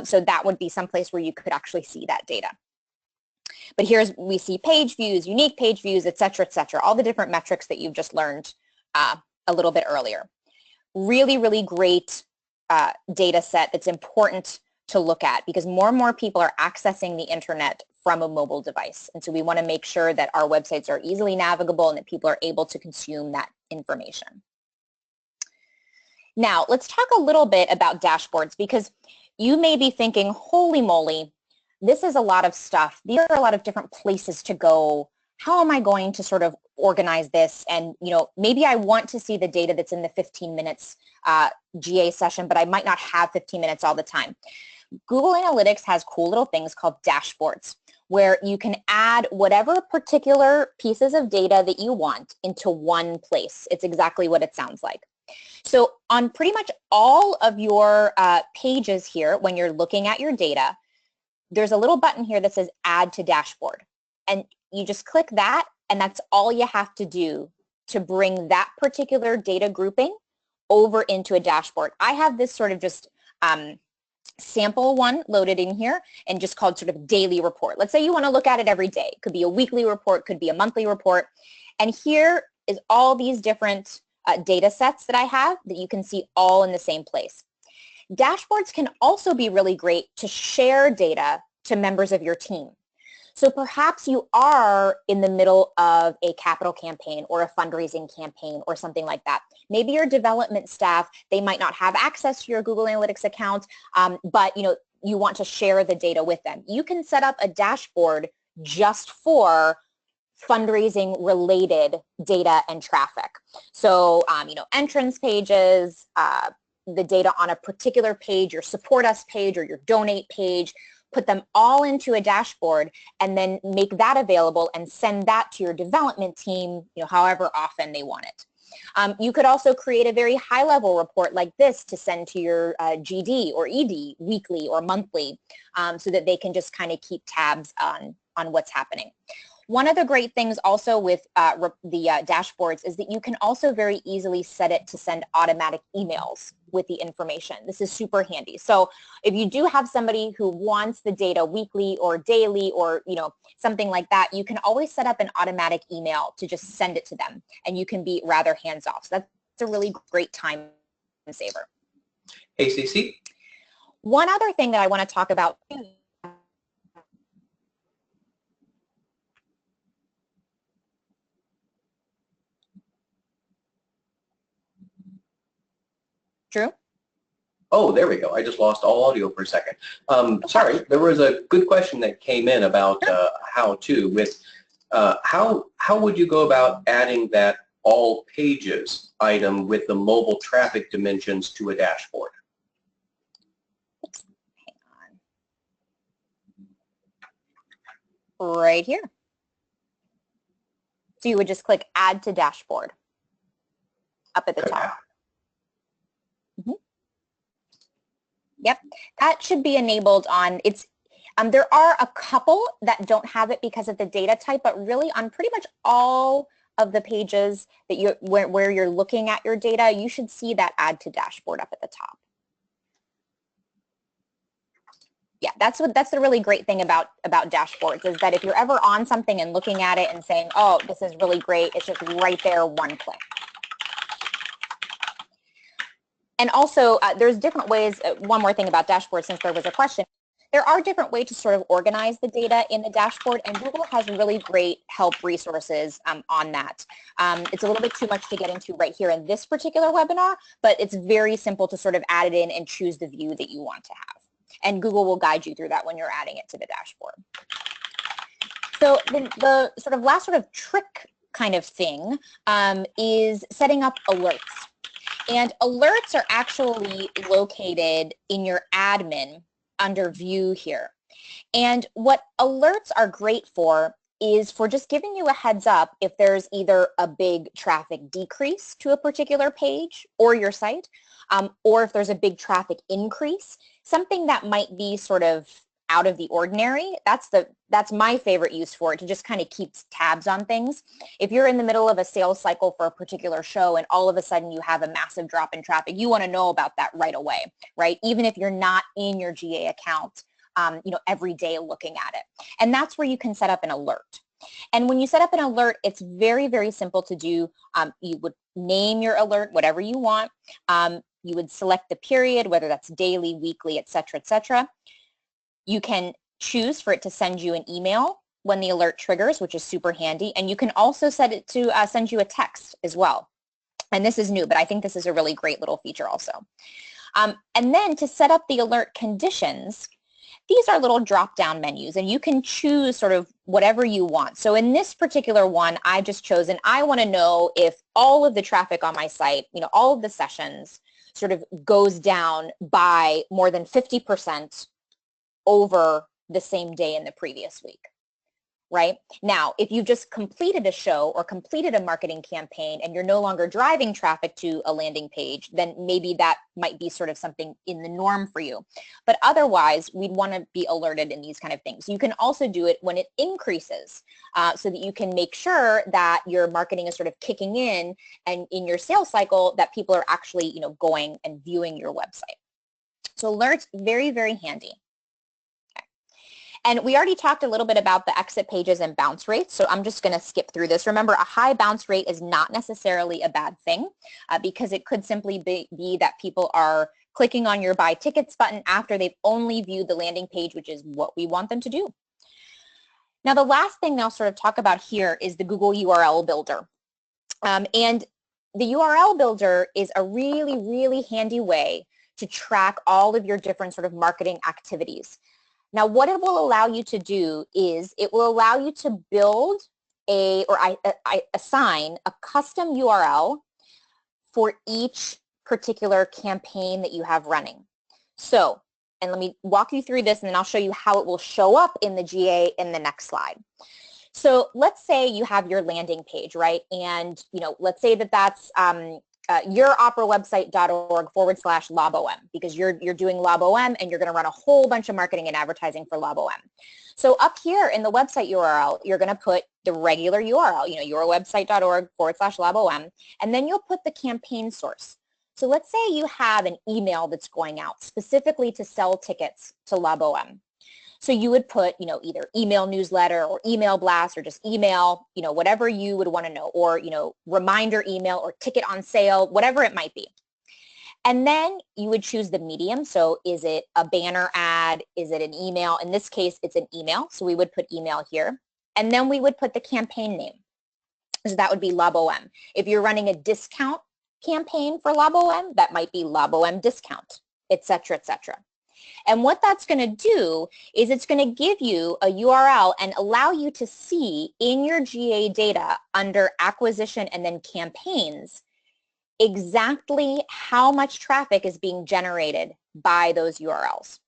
So that would be someplace where you could actually see that data. But we see page views, unique page views, et cetera, all the different metrics that you've just learned a little bit earlier. Really, really great data set that's important to look at, because more and more people are accessing the internet from a mobile device. And so we want to make sure that our websites are easily navigable and that people are able to consume that information. Now, let's talk a little bit about dashboards, because you may be thinking, holy moly, this is a lot of stuff. There are a lot of different places to go. How am I going to sort of organize this? And, maybe I want to see the data that's in the 15 minutes GA session, but I might not have 15 minutes all the time. Google Analytics has cool little things called dashboards, where you can add whatever particular pieces of data that you want into one place. It's exactly what it sounds like. So on pretty much all of your pages here, when you're looking at your data, there's a little button here that says Add to Dashboard. And you just click that, and that's all you have to do to bring that particular data grouping over into a dashboard. I have this sort of just sample one loaded in here and just called sort of daily report. Let's say you want to look at it every day. It could be a weekly report, could be a monthly report. And here is all these different data sets that I have that you can see all in the same place. Dashboards can also be really great to share data to members of your team. So perhaps you are in the middle of a capital campaign or a fundraising campaign or something like that. Maybe your development staff, they might not have access to your Google Analytics account, but you want to share the data with them. You can set up a dashboard just for fundraising related data and traffic. So, entrance pages, the data on a particular page, your support us page or your donate page, put them all into a dashboard and then make that available and send that to your development team, however often they want it. You could also create a very high-level report like this to send to your GD or ED weekly or monthly, so that they can just kind of keep tabs on what's happening. One of the great things also with the dashboards is that you can also very easily set it to send automatic emails with the information. This is super handy. So if you do have somebody who wants the data weekly or daily or something like that, you can always set up an automatic email to just send it to them, and you can be rather hands-off. So that's a really great time saver. Hey, Ceci. One other thing that I want to talk about. Drew? Oh, there we go. I just lost all audio for a second. Sorry, there was a good question that came in about how to. With how would you go about adding that all pages item with the mobile traffic dimensions to a dashboard? Hang on. Right here. So you would just click Add to Dashboard up at the top. Yep, that should be enabled on, there are a couple that don't have it because of the data type, but really on pretty much all of the pages that where you're looking at your data, you should see that Add to Dashboard up at the top. Yeah, that's the really great thing about dashboards, is that if you're ever on something and looking at it and saying, oh, this is really great, it's just right there, one click. And also, there's different ways, one more thing about dashboards, since there was a question, there are different ways to sort of organize the data in the dashboard, and Google has really great help resources on that. It's a little bit too much to get into right here in this particular webinar, but it's very simple to sort of add it in and choose the view that you want to have. And Google will guide you through that when you're adding it to the dashboard. So the sort of last sort of trick kind of thing is setting up alerts. And alerts are actually located in your admin under view here. And what alerts are great for is for just giving you a heads up if there's either a big traffic decrease to a particular page or your site, or if there's a big traffic increase, something that might be sort of out of the ordinary. That's my favorite use for it, to just kind of keep tabs on things. If you're in the middle of a sales cycle for a particular show and all of a sudden you have a massive drop in traffic, you want to know about that right away, right? Even if you're not in your GA account, every day looking at it. And that's where you can set up an alert. And when you set up an alert, it's very, very simple to do. You would name your alert whatever you want. You would select the period, whether that's daily, weekly, et cetera, You can choose for it to send you an email when the alert triggers, which is super handy. And you can also set it to send you a text as well. And this is new, but I think this is a really great little feature also. And then to set up the alert conditions, these are little drop-down menus, and you can choose sort of whatever you want. So in this particular one, I've just chosen, I want to know if all of the traffic on my site, all of the sessions sort of goes down by more than 50% over the same day in the previous week, right? Now, if you've just completed a show or completed a marketing campaign and you're no longer driving traffic to a landing page, then maybe that might be sort of something in the norm for you. But otherwise, we'd want to be alerted in these kind of things. You can also do it when it increases so that you can make sure that your marketing is sort of kicking in and in your sales cycle that people are actually, going and viewing your website. So alerts, very, very handy. And we already talked a little bit about the exit pages and bounce rates, so I'm just going to skip through this. Remember, a high bounce rate is not necessarily a bad thing because it could simply be that people are clicking on your buy tickets button after they've only viewed the landing page, which is what we want them to do. Now, the last thing I'll sort of talk about here is the Google URL Builder. And the URL Builder is a really, really handy way to track all of your different sort of marketing activities. Now, what it will allow you to do is it will allow you to build I assign a custom URL for each particular campaign that you have running. So, and let me walk you through this and then I'll show you how it will show up in the GA in the next slide. So let's say you have your landing page, right? And, let's say that that's youroperawebsite.org/LobOM because you're doing LobOM and you're going to run a whole bunch of marketing and advertising for LobOM. So up here in the website URL, you're going to put the regular URL, yourwebsite.org/LobOM, and then you'll put the campaign source. So let's say you have an email that's going out specifically to sell tickets to LobOM. So you would put, either email newsletter or email blast or just email, whatever you would want to know, or, reminder email or ticket on sale, whatever it might be. And then you would choose the medium. So is it a banner ad? Is it an email? In this case, it's an email. So we would put email here. And then we would put the campaign name. So that would be LobOM. If you're running a discount campaign for LobOM, that might be LobOM discount, et cetera, et cetera. And what that's going to do is it's going to give you a URL and allow you to see in your GA data under acquisition and then campaigns exactly how much traffic is being generated by those URLs.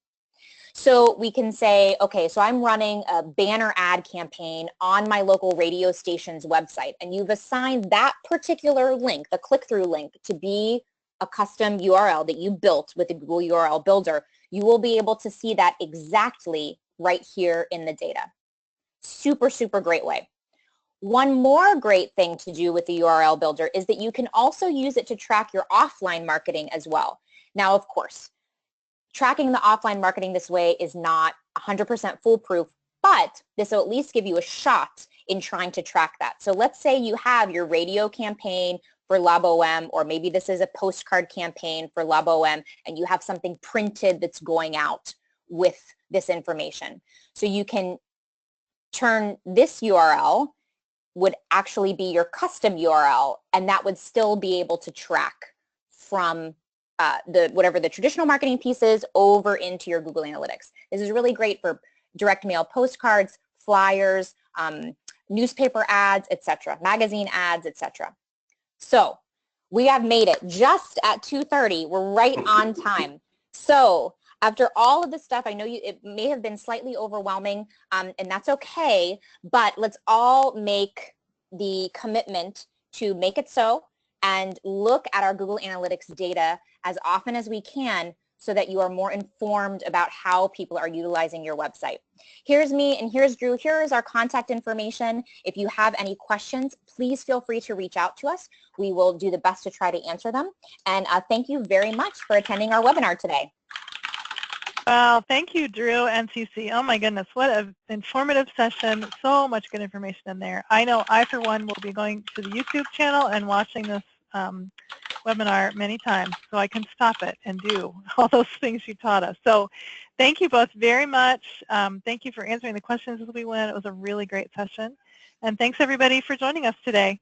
So we can say, okay, so I'm running a banner ad campaign on my local radio station's website, and you've assigned that particular link, the click-through link, to be a custom URL that you built with the Google URL Builder. You will be able to see that exactly right here in the data. Super, super great way. One more great thing to do with the URL Builder is that you can also use it to track your offline marketing as well. Now, of course, tracking the offline marketing this way is not 100% foolproof, but this will at least give you a shot in trying to track that. So let's say you have your radio campaign for LobOM, or maybe this is a postcard campaign for LobOM, and you have something printed that's going out. with this information. So you can turn this URL would actually be your custom URL, and that would still be able to track from whatever the traditional marketing piece is over into your Google Analytics. This is really great for direct mail postcards, flyers, newspaper ads, etc., magazine ads, etc. So we have made it just at 2:30. We're right on time. So after all of this stuff, I know it may have been slightly overwhelming, and that's okay, but let's all make the commitment to make it so and look at our Google Analytics data as often as we can so that you are more informed about how people are utilizing your website. Here's me and here's Drew. Here is our contact information. If you have any questions, please feel free to reach out to us. We will do the best to try to answer them. And thank you very much for attending our webinar today. Well, thank you, Drew and Ceci. Oh my goodness, what an informative session. So much good information in there. I know I, for one, will be going to the YouTube channel and watching this webinar many times so I can stop it and do all those things you taught us. So thank you both very much. Thank you for answering the questions as we went. It was a really great session. And thanks everybody for joining us today.